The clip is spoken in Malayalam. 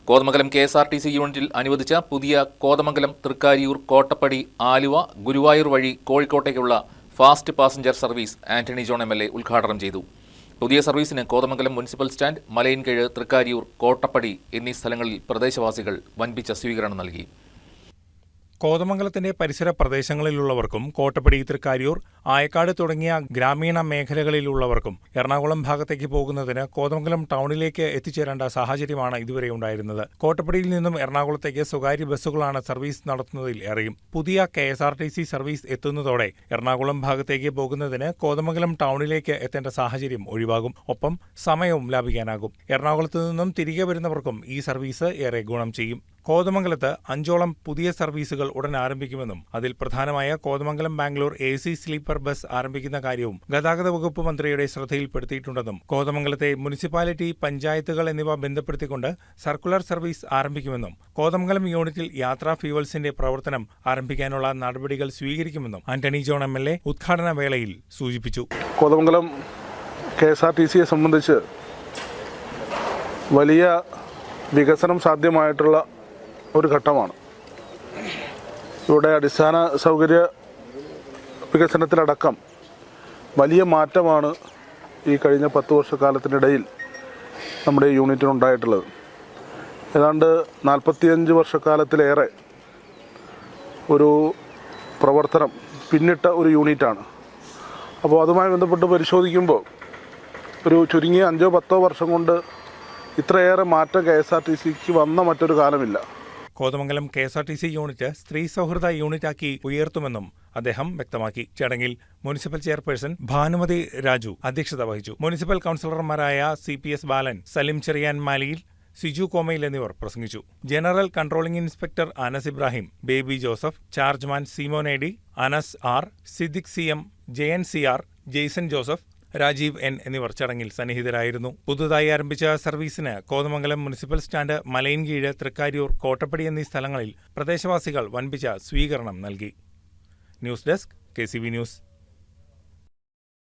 കോതമംഗലം KSRTC യൂണിറ്റിൽ അനുവദിച്ച പുതിയ കോതമംഗലം, തൃക്കാരിയൂർ, കോട്ടപ്പടി, ആലുവ, ഗുരുവായൂർ വഴി കോഴിക്കോട്ടേക്കുള്ള fast passenger service Antony John MLA ഉദ്ഘാടനം ചെയ്തു. പുതിയ സർവീസിന് കോതമംഗലം മുനിസിപ്പൽ സ്റ്റാൻഡ്, മലയൻകീഴ്, തൃക്കാരിയൂർ, കോട്ടപ്പടി എന്നീ സ്ഥലങ്ങളിൽ പ്രദേശവാസികൾ വൻപിച്ച സ്വീകരണം നൽകി. കോതമംഗലത്തിന്റെ പരിസര പ്രദേശങ്ങളിലുള്ളവർക്കും കോട്ടപ്പടി, തൃക്കാരിയൂർ, ആയക്കാട് തുടങ്ങിയ ഗ്രാമീണ മേഖലകളിലുള്ളവർക്കും എറണാകുളം ഭാഗത്തേക്ക് പോകുന്നതിന് കോതമംഗലം ടൗണിലേക്ക് എത്തിച്ചേരേണ്ട സാഹചര്യമാണ് ഇതുവരെ ഉണ്ടായിരുന്നത്. കോട്ടപ്പടിയിൽ നിന്നും എറണാകുളത്തേക്ക് സ്വകാര്യ ബസ്സുകളാണ് സർവീസ് നടത്തുന്നതിൽ ഏറെയും. പുതിയ KSRTC സർവീസ് എത്തുന്നതോടെ എറണാകുളം ഭാഗത്തേക്ക് പോകുന്നതിന് കോതമംഗലം ടൗണിലേക്ക് എത്തേണ്ട സാഹചര്യം ഒഴിവാകും. ഒപ്പം സമയവും ലാഭിക്കാനാകും. എറണാകുളത്തു നിന്നും തിരികെ വരുന്നവർക്കും ഈ സർവീസ് ഏറെ ഗുണം ചെയ്യും. കോതമംഗലത്ത് 5ഓളം പുതിയ സർവീസുകൾ ഉടൻ ആരംഭിക്കുമെന്നും അതിൽ പ്രധാനമായ Kothamangalam Bangalore AC sleeper bus ആരംഭിക്കുന്ന കാര്യവും ഗതാഗത വകുപ്പ് മന്ത്രിയുടെ ശ്രദ്ധയിൽപ്പെടുത്തിയിട്ടുണ്ടെന്നും കോതമംഗലത്തെ മുനിസിപ്പാലിറ്റി, പഞ്ചായത്തുകൾ എന്നിവ ബന്ധപ്പെടുത്തിക്കൊണ്ട് സർക്കുലർ സർവീസ് ആരംഭിക്കുമെന്നും കോതമംഗലം യൂണിറ്റിൽ യാത്രാ ഫ്യൂവൽസിന്റെ പ്രവർത്തനം ആരംഭിക്കാനുള്ള നടപടികൾ സ്വീകരിക്കുമെന്നും ആന്റണി ജോൺ MLA ഉദ്ഘാടന വേളയിൽ സൂചിപ്പിച്ചു. കോതമംഗലം KSRTCയെ സംബന്ധിച്ച് വലിയ വികസനം സാധ്യമായിട്ടുള്ള ഒരു ഘട്ടമാണ്. ഇവിടെ അടിസ്ഥാന സൗകര്യ വികസനത്തിലടക്കം വലിയ മാറ്റമാണ് ഈ കഴിഞ്ഞ 10 വർഷക്കാലത്തിനിടയിൽ നമ്മുടെ യൂണിറ്റിനുണ്ടായിട്ടുള്ളത്. ഏതാണ്ട് 45 വർഷക്കാലത്തിലേറെ ഒരു പ്രവർത്തനം പിന്നിട്ട ഒരു യൂണിറ്റാണ്. അപ്പോൾ അതുമായി ബന്ധപ്പെട്ട് പരിശോധിക്കുമ്പോൾ ഒരു ചുരുങ്ങിയ 5-10 വർഷം കൊണ്ട് ഇത്രയേറെ മാറ്റം KSRTCക്ക് വന്ന മറ്റൊരു കാലമില്ല. കോതമംഗലം KSRTC യൂണിറ്റ് സ്ത്രീ സൗഹൃദ യൂണിറ്റാക്കി ഉയർത്തുമെന്നും അദ്ദേഹം വ്യക്തമാക്കി. ചടങ്ങിൽ മുനിസിപ്പൽ ചെയർപേഴ്സൺ ഭാനുമതി രാജു അധ്യക്ഷത വഹിച്ചു. മുനിസിപ്പൽ കൌൺസിലർമാരായ CPS ബാലൻ, സലിം ചെറിയാൻ മാലിയിൽ, സിജു കോമയിൽ എന്നിവർ പ്രസംഗിച്ചു. General controlling inspector Anas Ibrahim, Baby Joseph, chargeman Simon Edy, Anas R, Siddique CM, JN CR, Jason Joseph, Rajeev N എന്നിവർ ചടങ്ങിൽ സന്നിഹിതരായിരുന്നു. പുതുതായി ആരംഭിച്ച സർവീസിന് കോതമംഗലം മുനിസിപ്പൽ സ്റ്റാൻഡ്, മലയൻകീഴ്, തൃക്കാരിയൂർ, കോട്ടപ്പടി എന്നീ സ്ഥലങ്ങളിൽ പ്രദേശവാസികൾ വൻപിച്ച സ്വീകരണം നൽകി. News desk KCV news.